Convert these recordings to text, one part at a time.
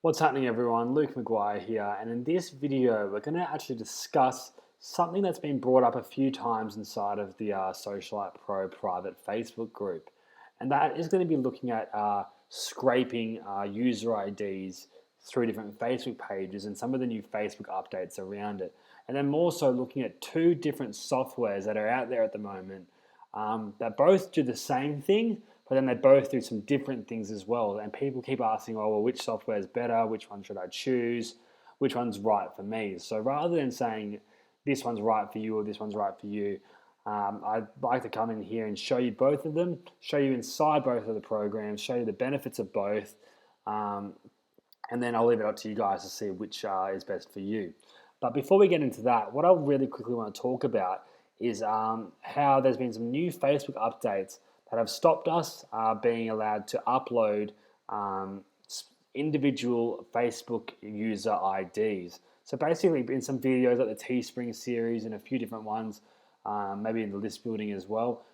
What's happening, everyone? Luke McGuire here, and in this video we're going to actually discuss something that's been brought up a few times inside of the Socialite Pro private Facebook group, and that is going to be looking at scraping user IDs through different Facebook pages and some of the new Facebook updates around it, and then more so looking at two different softwares that are out there at the moment that both do the same thing, but then they both do some different things as well. And people keep asking, oh, well, which software is better? Which one should I choose? Which one's right for me? So rather than saying this one's right for you or this one's right for you, I'd like to come in here and show you both of them, show you inside both of the programs, show you the benefits of both, um, and then I'll leave it up to you guys to see which is best for you. But before we get into that, what I really quickly want to talk about is how there's been some new Facebook updates that have stopped us being allowed to upload um, individual Facebook user IDs. So basically, in some videos like the Teespring series and a few different ones, maybe in the list building as well,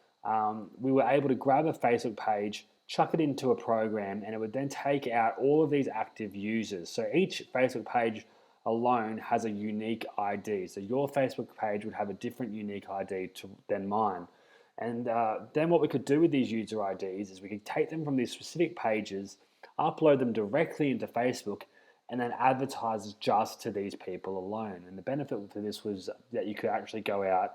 we were able to grab a Facebook page, chuck it into a program, and it would then take out all of these active users. So each Facebook page alone has a unique ID. So your Facebook page would have a different unique ID than mine. And then what we could do with these user IDs is we could take them from these specific pages, upload them directly into Facebook, and then advertise just to these people alone. And the benefit for this was that you could actually go out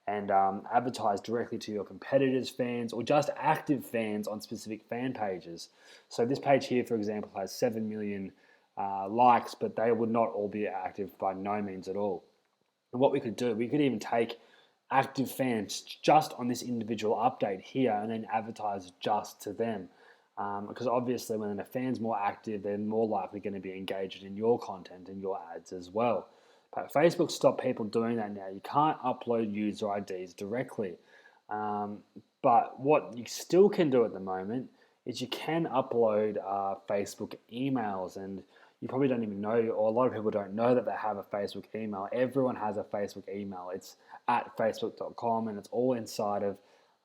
and advertise directly to your competitors' fans or just active fans on specific fan pages. So this page here, for example, has 7 million likes, but they would not all be active by no means at all. And what we could do, we could even take active fans just on this individual update here and then advertise just to them. Because obviously when a fan's more active, they're more likely going to be engaged in your content and your ads as well. But Facebook stopped people doing that now. You can't upload user IDs directly. Um, but what you still can do at the moment is you can upload Facebook emails, and you probably don't even know, or a lot of people don't know that they have a Facebook email. Everyone has a Facebook email. It's at facebook.com, and it's all inside of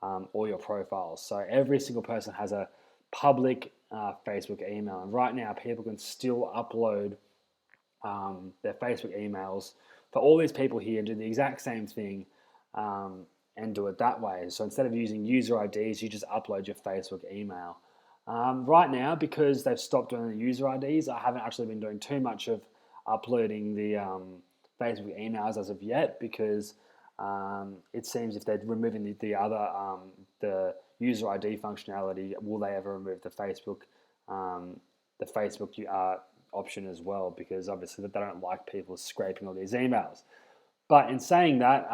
all your profiles. So every single person has a public Facebook email, and right now people can still upload their Facebook emails for all these people here and do the exact same thing and do it that way. So instead of using user IDs, you just upload your Facebook email. Right now, because they've stopped doing the user IDs, I haven't actually been doing too much of uploading the Facebook emails as of yet, because it seems if they're removing the user ID functionality, will they ever remove the Facebook option as well? Because obviously they don't like people scraping all these emails. But in saying that,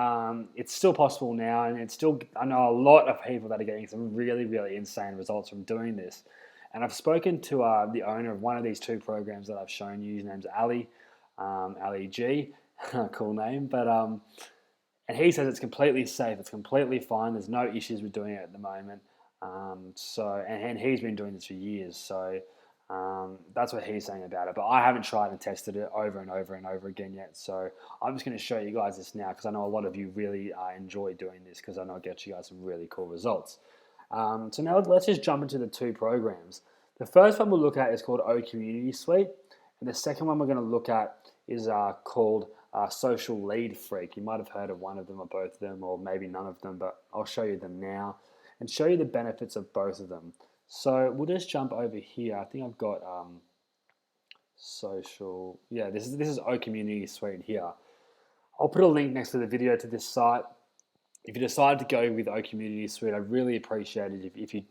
it's still possible now, and it's still, I know a lot of people that are getting some really, really insane results from doing this. And I've spoken to the owner of one of these two programs that I've shown you. His name's Ali, Ali G, cool name. But and he says it's completely safe, it's completely fine. There's no issues with doing it at the moment. And he's been doing this for years. So that's what he's saying about it. But I haven't tried and tested it over and over and over again yet. So I'm just going to show you guys this now, because I know a lot of you really enjoy doing this, because I know it gets you guys some really cool results. So now let's just jump into the two programs. The first one we'll look at is called O Community Suite, and the second one we're going to look at is called Social Lead Freak. You might have heard of one of them or both of them, or maybe none of them, but I'll show you them now and show you the benefits of both of them. So we'll just jump over here. I think I've got social. Yeah, this is O Community Suite here. I'll put a link next to the video to this site. If you decide to go with O Community Suite, I'd really appreciate it if you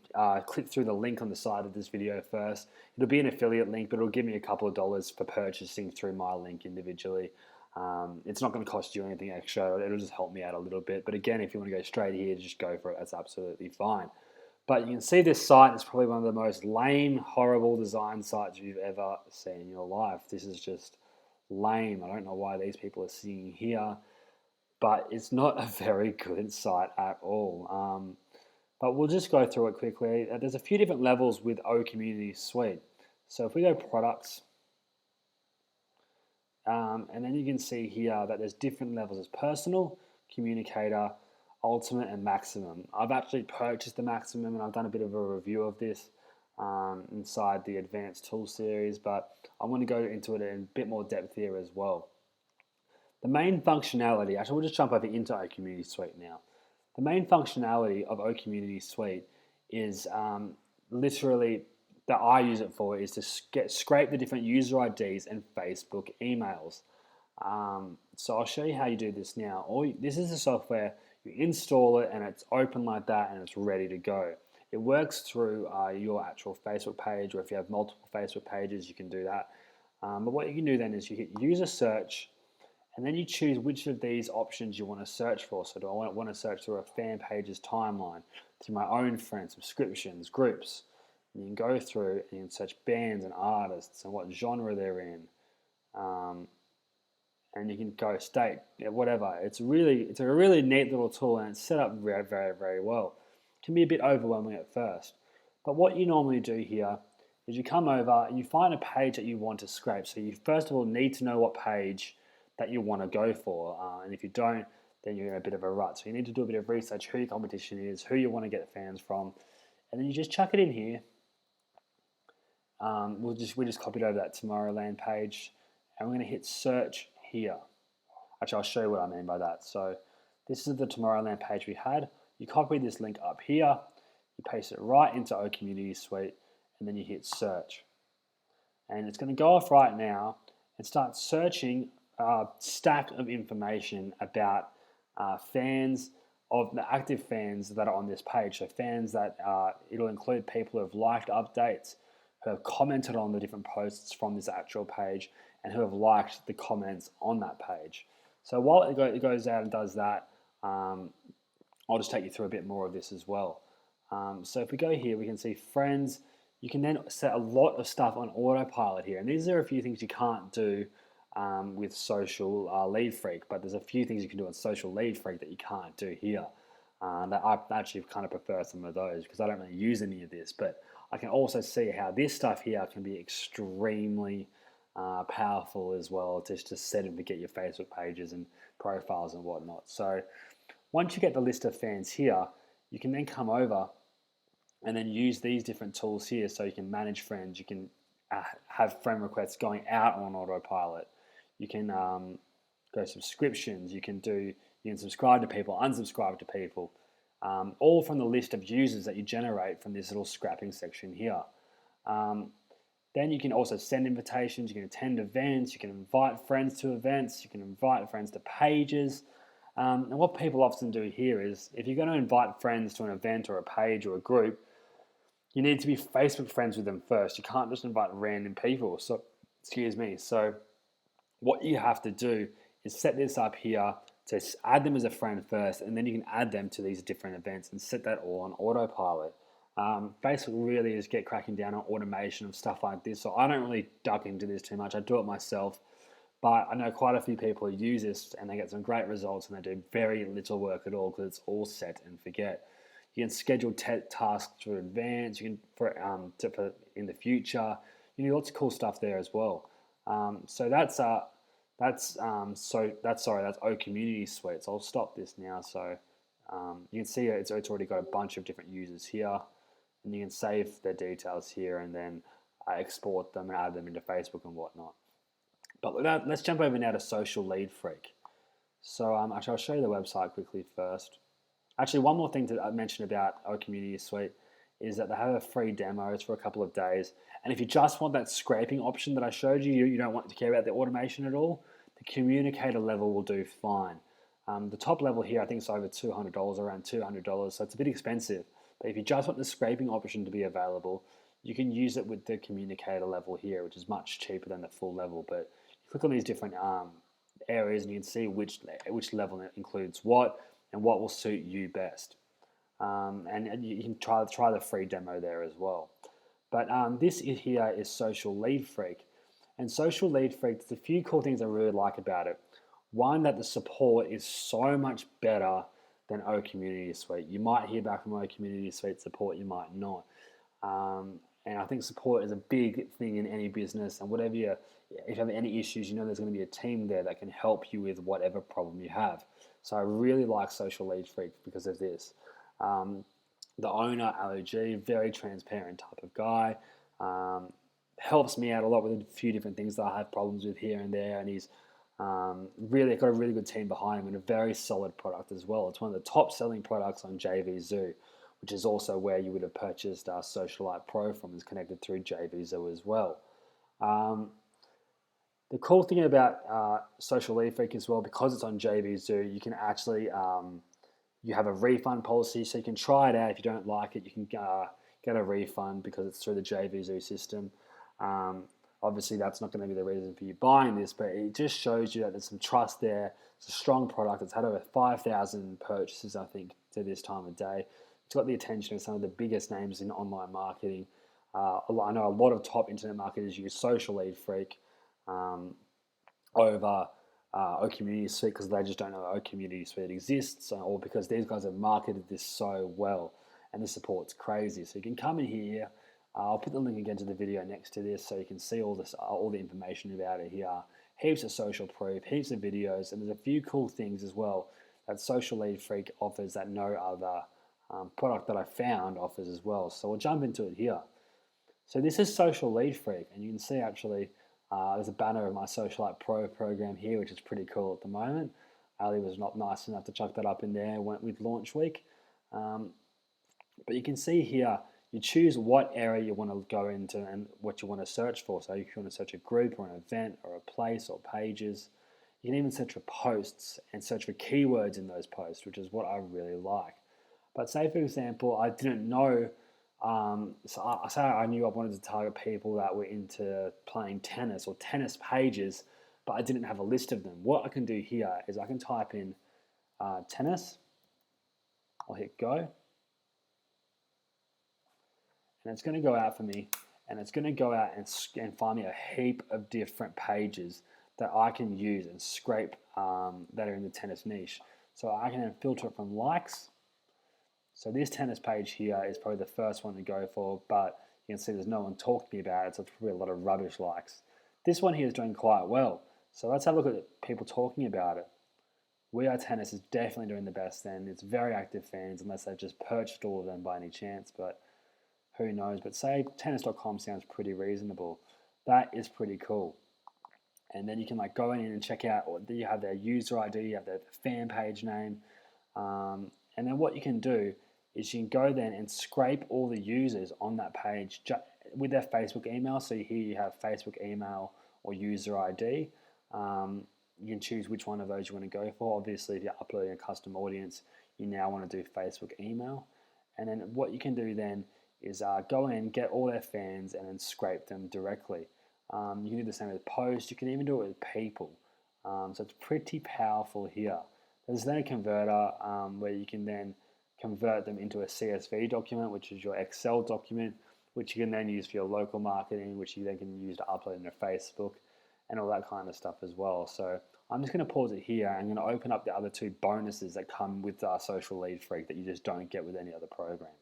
click through the link on the side of this video first. It'll be an affiliate link, but it'll give me a couple of dollars for purchasing through my link individually. It's not going to cost you anything extra. It'll just help me out a little bit. But again, if you want to go straight here, just go for it. That's absolutely fine. But you can see this site is probably one of the most lame, horrible design sites you've ever seen in your life. This is just lame. I don't know why these people are sitting here, but it's not a very good site at all. But we'll just go through it quickly. There's a few different levels with O Community Suite. So if we go products, and then you can see here that there's different levels as personal, communicator, ultimate, and maximum. I've actually purchased the maximum, and I've done a bit of a review of this. inside the advanced tool series, but I want to go into it in a bit more depth here as well. The main functionality, actually we'll just jump over into O Community Suite now. The main functionality of O Community Suite is literally that I use it for is to scrape the different user IDs and Facebook emails. So I'll show you how you do this now. This is the software, you install it and it's open like that and it's ready to go. It works through your actual Facebook page, or if you have multiple Facebook pages, you can do that. But what you can do then is you hit user search, and then you choose which of these options you want to search for. So do I want to search through a fan page's timeline, through my own friends, subscriptions, groups. And you can go through and you can search bands and artists and what genre they're in. And you can go state, whatever. It's a really neat little tool, and it's set up very, very, very well. It can be a bit overwhelming at first. But what you normally do here is you come over and you find a page that you want to scrape. So you first of all need to know what page that you want to go for. And if you don't, then you're in a bit of a rut. So you need to do a bit of research, who your competition is, who you want to get fans from. And then you just chuck it in here. We just copied over that Tomorrowland page, and we're going to hit search here. Actually, I'll show you what I mean by that. So this is the Tomorrowland page we had. You copy this link up here, you paste it right into O Community Suite, and then you hit search. And it's going to go off right now and start searching a stack of information about fans of the active fans that are on this page. So fans that it'll include people who have liked updates, who have commented on the different posts from this actual page, and who have liked the comments on that page. So while it goes out and does that, I'll just take you through a bit more of this as well. So if we go here, we can see friends. You can then set a lot of stuff on autopilot here. And these are a few things you can't do with Social Lead Freak, but there's a few things you can do on Social Lead Freak that you can't do here. That I actually kind of prefer some of those because I don't really use any of this, but I can also see how this stuff here can be extremely powerful as well, just to set and forget your Facebook pages and profiles and whatnot. So once you get the list of fans here, you can then come over and then use these different tools here. So you can manage friends, you can have friend requests going out on autopilot. You can go subscriptions, you can subscribe to people, unsubscribe to people, all from the list of users that you generate from this little scrapping section here. Then you can also send invitations, you can attend events, you can invite friends to events, you can invite friends to pages. And what people often do here is, if you're going to invite friends to an event or a page or a group, you need to be Facebook friends with them first. You can't just invite random people. So, So what you have to do is set this up here to add them as a friend first, and then you can add them to these different events and set that all on autopilot. Basically really is get cracking down on automation of stuff like this. So I don't really duck into this too much. I do it myself, but I know quite a few people who use this and they get some great results, and they do very little work at all because it's all set and forget. You can schedule tasks to advance. You can for in the future. You do lots of cool stuff there as well. So that's O Community Suite. So I'll stop this now. So you can see it's already got a bunch of different users here, and you can save their details here and then export them and add them into Facebook and whatnot. But let's jump over now to Social Lead Freak. So actually, I'll show you the website quickly first. Actually, one more thing to mention about O Community Suite is that they have a free demo. It's for a couple of days. And if you just want that scraping option that I showed you, you don't want to care about the automation at all, the communicator level will do fine. The top level here, I think it's over $200, around $200, so it's a bit expensive. But if you just want the scraping option to be available, you can use it with the communicator level here, which is much cheaper than the full level. But you click on these different areas and you can see which level includes what and what will suit you best. And you can try the free demo there as well. But this here is Social Lead Freak. And Social Lead Freak, there's a few cool things I really like about it. One, that the support is so much better than O Community Suite. You might hear back from O Community Suite support, you might not. And I think support is a big thing in any business, and if you have any issues, you know there's going to be a team there that can help you with whatever problem you have. So I really like Social Lead Freak because of this. The owner, Ali G, very transparent type of guy. Um, Helps me out a lot with a few different things that I have problems with here and there, and he's really got a really good team behind him and a very solid product as well. It's one of the top selling products on JVZoo, which is also where you would have purchased Socialite Pro from, is connected through JVZoo as well. Um, the cool thing about Social Lead Freak as well, because it's on JVZoo, you can actually you have a refund policy, so you can try it out. If you don't like it, you can get a refund because it's through the JVZoo system. Um, Obviously, that's not going to be the reason for you buying this, but it just shows you that there's some trust there. It's a strong product. It's had over 5,000 purchases, I think, to this time of day. It's got the attention of some of the biggest names in online marketing. I know a lot of top internet marketers use Social Lead Freak um, over O Community Suite because they just don't know O Community Suite exists, or because these guys have marketed this so well and the support's crazy. So you can come in here. I'll put the link again to the video next to this so you can see all this, all the information about it here. Heaps of social proof, heaps of videos, and there's a few cool things as well that Social Lead Freak offers that no other product that I found offers as well. So we'll jump into it here. So this is Social Lead Freak, and you can see actually there's a banner of my Socialite Pro program here, which is pretty cool at the moment. Ali was not nice enough to chuck that up in there with launch week. But you can see here, you choose what area you want to go into and what you want to search for. So if you want to search a group or an event or a place or pages, you can even search for posts and search for keywords in those posts, which is what I really like. But say, for example, I didn't know, say I knew I wanted to target people that were into playing tennis or tennis pages, but I didn't have a list of them. What I can do here is I can type in tennis, I'll hit go, and it's going to go out for me, and it's going to go out and find me a heap of different pages that I can use and scrape that are in the tennis niche. So I can then filter it from likes. So this tennis page here is probably the first one to go for, but you can see there's no one talking about it, so it's probably a lot of rubbish likes. This one here is doing quite well. So let's have a look at people talking about it. We Are Tennis is definitely doing the best then. It's very active fans, unless they've just purchased all of them by any chance, but who knows. But say tennis.com sounds pretty reasonable. That is pretty cool. And then you can like go in and check out, or you have their user ID, you have their fan page name. And then what you can do is you can go then and scrape all the users on that page with their Facebook email. So here you have Facebook email or user ID. You can choose which one of those you want to go for. Obviously, if you're uploading a custom audience, you now want to do Facebook email. And then what you can do then is go in, get all their fans, and then scrape them directly. You can do the same with posts. You can even do it with people. So it's pretty powerful here. There's then a converter where you can then convert them into a CSV document, which is your Excel document, which you can then use for your local marketing, which you then can use to upload into Facebook and all that kind of stuff as well. So I'm just going to pause it here. I'm going to open up the other two bonuses that come with Social Lead Freak that you just don't get with any other program.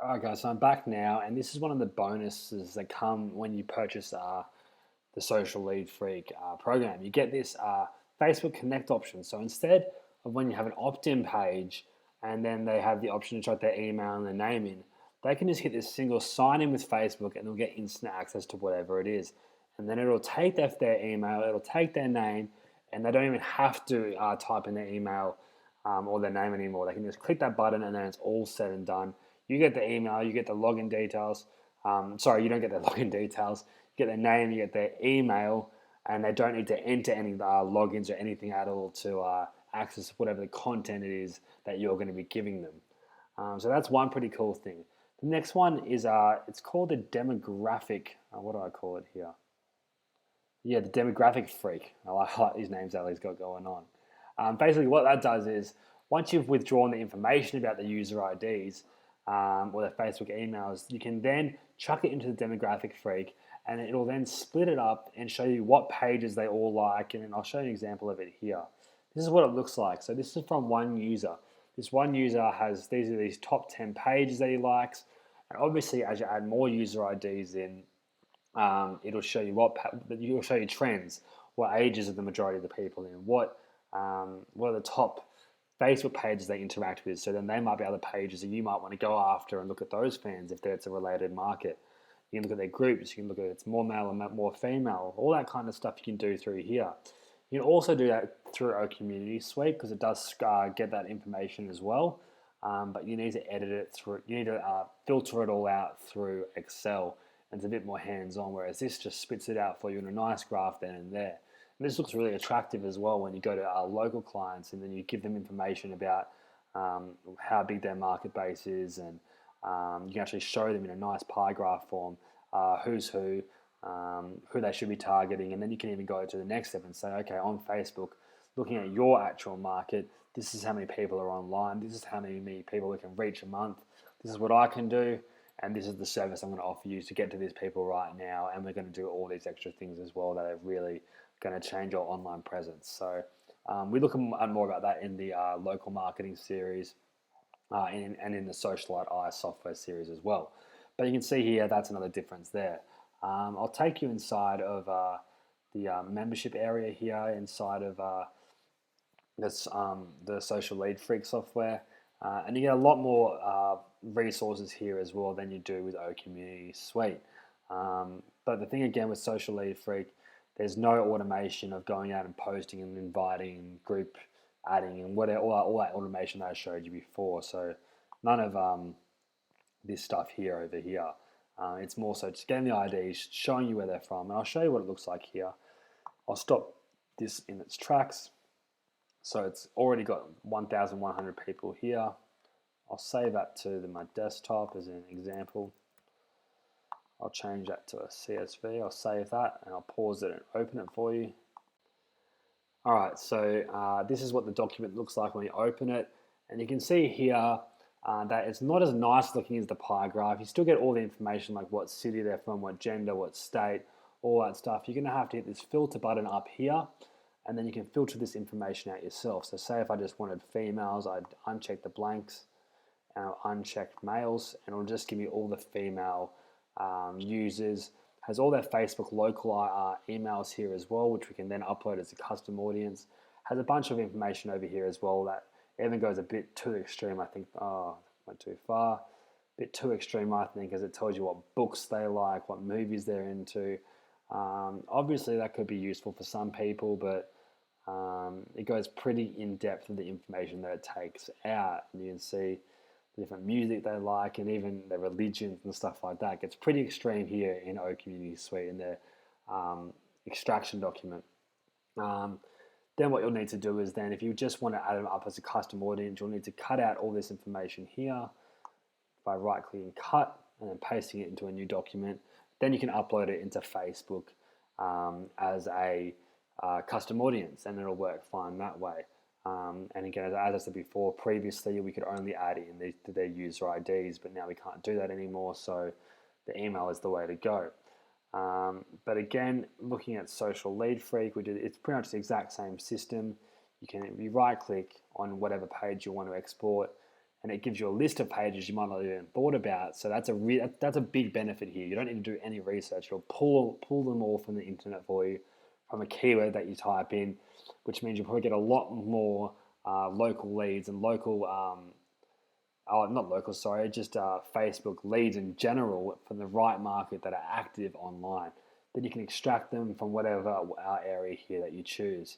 Alright guys, so I'm back now, and this is one of the bonuses that come when you purchase the Social Lead Freak program. You get this Facebook Connect option. So instead of when you have an opt-in page and then they have the option to type their email and their name in, they can just hit this single sign in with Facebook and they'll get instant access to whatever it is. And then it'll take their email, it'll take their name, and they don't even have to type in their email or their name anymore. They can just click that button and then it's all said and done. You get the email, you get the login details. Sorry, you don't get their login details. You get their name, you get their email, and they don't need to enter any logins or anything at all to access whatever the content it is that you're going to be giving them. So that's one pretty cool thing. The next one is, it's called the demographic, what do I call it here? Yeah, the demographic freak. I like these names Ali's got going on. Basically what that does is, once you've withdrawn the information about the user IDs, or their Facebook emails, you can then chuck it into the demographic freak and it'll then split it up and show you what pages they all like, and then I'll show you an example of it here. This is what it looks like. So this is from one user. This one user has these top 10 pages that he likes, and obviously as you add more user IDs in, it'll show you it'll show you trends, what ages are the majority of the people in, what are the top Facebook pages they interact with. So then they might be other pages that you might want to go after and look at those fans if it's a related market. You can look at their groups. You can look at if it's more male or more female. All that kind of stuff you can do through here. You can also do that through our community suite because it does get that information as well. But you need to edit it through. You need to filter it all out through Excel, and it's a bit more hands-on. Whereas this just spits it out for you in a nice graph then and there. And this looks really attractive as well when you go to our local clients and then you give them information about how big their market base is, and you can actually show them in a nice pie graph form who's who they should be targeting, and then you can even go to the next step and say, okay, on Facebook, looking at your actual market, this is how many people are online, this is how many people we can reach a month, this is what I can do, and this is the service I'm going to offer you to get to these people right now, and we're going to do all these extra things as well that are really going to change your online presence. So we look at more about that in the local marketing series and in the Socialite Eye software series as well. But you can see here, that's another difference there. I'll take you inside of the membership area here inside of the Social Lead Freak software. And you get a lot more resources here as well than you do with O Community Suite. But the thing again with Social Lead Freak, there's no automation of going out and posting and inviting, group adding, and all that automation that I showed you before. So none of this stuff here over here. It's more so just getting the IDs, showing you where they're from, and I'll show you what it looks like here. I'll stop this in its tracks. So it's already got 1,100 people here. I'll save that to my desktop as an example. I'll change that to a CSV. I'll save that and I'll pause it and open it for you. All right, so this is what the document looks like when you open it. And you can see here that it's not as nice looking as the pie graph. You still get all the information like what city they're from, what gender, what state, all that stuff. You're gonna have to hit this filter button up here, and then you can filter this information out yourself. So say if I just wanted females, I'd uncheck the blanks and I'll uncheck males, and it'll just give me all the female users. Has all their Facebook local emails here as well, which we can then upload as a custom audience. Has a bunch of information over here as well that even goes a bit too extreme. I think, went too far. A bit too extreme, I think, as it tells you what books they like, what movies they're into. Obviously, that could be useful for some people, but it goes pretty in depth with the information that it takes out. And you can see the different music they like and even their religions and stuff like that. It gets pretty extreme here in O Community Suite in their extraction document. Then what you'll need to do is then, if you just want to add them up as a custom audience, you'll need to cut out all this information here by right-clicking cut and then pasting it into a new document. Then you can upload it into Facebook as a custom audience, and it'll work fine that way. And again, as I said before, previously we could only add in their user IDs, but now we can't do that anymore, so the email is the way to go. But again, looking at Social Lead Freak, it's pretty much the exact same system. You right-click on whatever page you want to export, and it gives you a list of pages you might not have even thought about. So that's a big benefit here. You don't need to do any research. It'll pull them all from the internet for you, from a keyword that you type in, which means you'll probably get a lot more local leads and Facebook leads in general from the right market that are active online. Then you can extract them from whatever area here that you choose.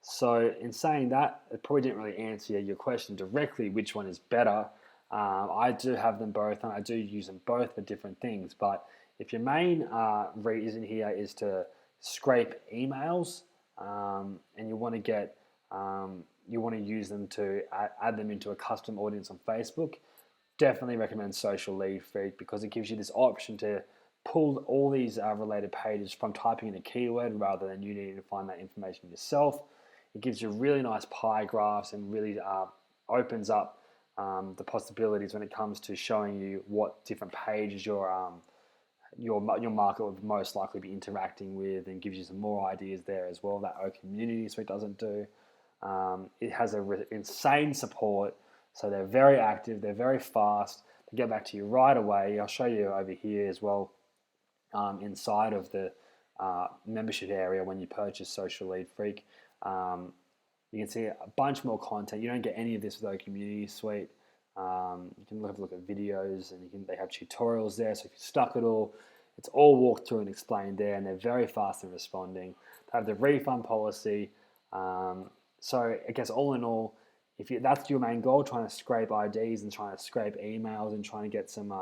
So in saying that, it probably didn't really answer your question directly, which one is better. I do have them both, and I do use them both for different things. But if your main reason here is to scrape emails and you want to use them to add them into a custom audience on Facebook, definitely recommend Social Lead Freak because it gives you this option to pull all these related pages from typing in a keyword rather than you needing to find that information yourself. It gives you really nice pie graphs and really opens up the possibilities when it comes to showing you what different pages your market would most likely be interacting with, and gives you some more ideas there as well that O Community Suite doesn't do. It has insane support, so they're very active, they're very fast, they get back to you right away. I'll show you over here as well inside of the membership area when you purchase Social Lead Freak. You can see a bunch more content. You don't get any of this without a community suite. You can have a look at videos, and they have tutorials there. So if you're stuck at all, it's all walked through and explained there, and they're very fast in responding. They have the refund policy. So I guess all in all, that's your main goal, trying to scrape IDs and trying to scrape emails and trying to get some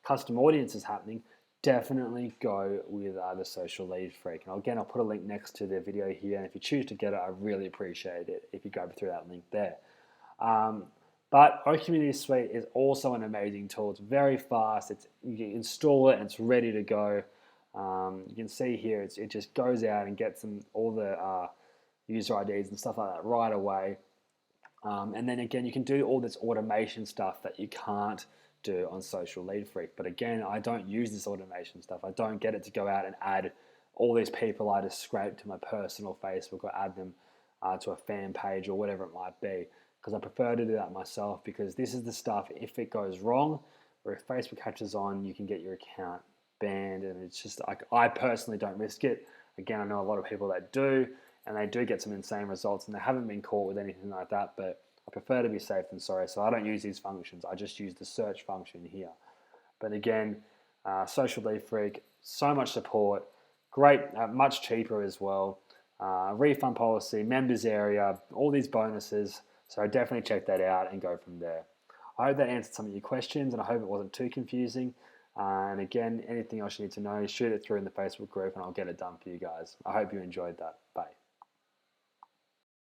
custom audiences happening, definitely go with the Social Lead Freak. And again, I'll put a link next to the video here, and if you choose to get it, I really appreciate it if you go through that link there. But our Community Suite is also an amazing tool. It's very fast. You can install it and it's ready to go. You can see here, it just goes out and gets all the user IDs and stuff like that right away. And then again, you can do all this automation stuff that you can't do on Social Lead Freak. But again, I don't use this automation stuff. I don't get it to go out and add all these people I just scrape to my personal Facebook or add them to a fan page or whatever it might be, because I prefer to do that myself, because this is the stuff, if it goes wrong or if Facebook catches on, you can get your account banned, and it's just like, I personally don't risk it. Again, I know a lot of people that do, and they do get some insane results, and they haven't been caught with anything like that, but I prefer to be safe than sorry, so I don't use these functions. I just use the search function here. But again, Social Lead Freak, so much support, great, much cheaper as well. Refund policy, members area, all these bonuses. So definitely check that out and go from there. I hope that answered some of your questions, and I hope it wasn't too confusing. And again, anything else you need to know, shoot it through in the Facebook group and I'll get it done for you guys. I hope you enjoyed that. Bye.